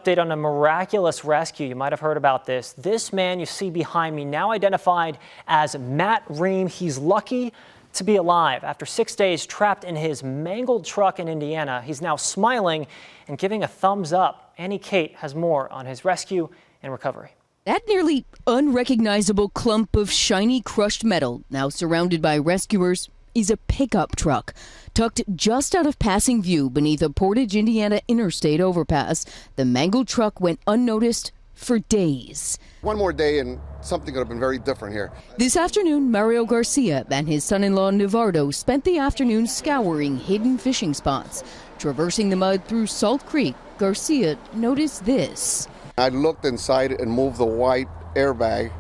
Update on a miraculous rescue. You might have heard about this. This man you see behind me, now identified as Matt Reum. He's lucky to be alive. After 6 days trapped in his mangled truck in Indiana, he's now smiling and giving a thumbs up. Annie Kate has more on his rescue and recovery. That nearly unrecognizable clump of shiny crushed metal, now surrounded by rescuers, is a pickup truck tucked just out of passing view beneath a Portage, Indiana interstate overpass. The mangled truck went unnoticed for days. One more day and something could have been very different here. This afternoon, Mario Garcia and his son-in-law Navardo spent the afternoon scouring hidden fishing spots. Traversing the mud through Salt Creek, Garcia noticed this. I looked inside and moved the white airbag,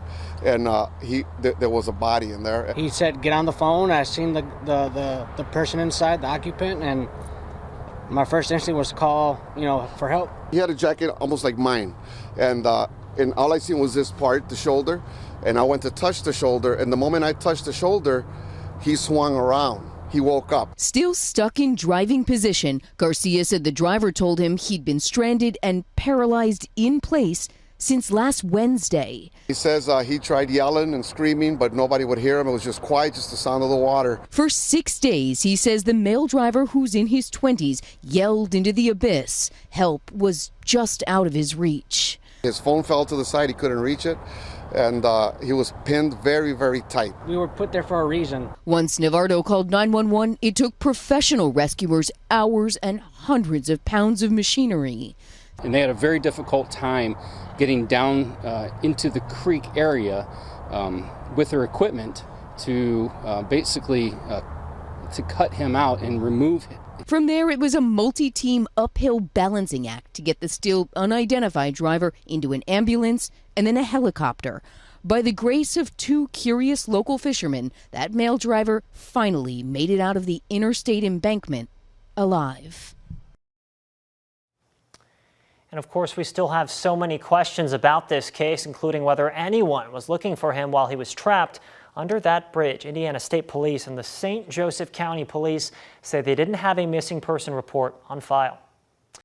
and there was a body in there. He said, "Get on the phone." I seen the person inside, the occupant, and my first instinct was to call, for help. He had a jacket almost like mine, and all I seen was this part, the shoulder, and I went to touch the shoulder, and the moment I touched the shoulder, he swung around. He woke up. Still stuck in driving position, Garcia said the driver told him he'd been stranded and paralyzed in place since last Wednesday. He says he tried yelling and screaming, but nobody would hear him. It was just quiet, just the sound of the water. For 6 days, he says the male driver, who's in his 20s, yelled into the abyss. Help was just out of his reach. His phone fell to the side. He couldn't reach it, and he was pinned very, very tight. We were put there for a reason. Once Navardo called 911, it took professional rescuers hours and hundreds of pounds of machinery. And they had a very difficult time getting down into the creek area with their equipment to basically to cut him out and remove him. From there, it was a multi-team uphill balancing act to get the still unidentified driver into an ambulance and then a helicopter. By the grace of 2 curious local fishermen, that male driver finally made it out of the interstate embankment alive. And of course, we still have so many questions about this case, including whether anyone was looking for him while he was trapped under that bridge. Indiana State Police and the St. Joseph County Police say they didn't have a missing person report on file.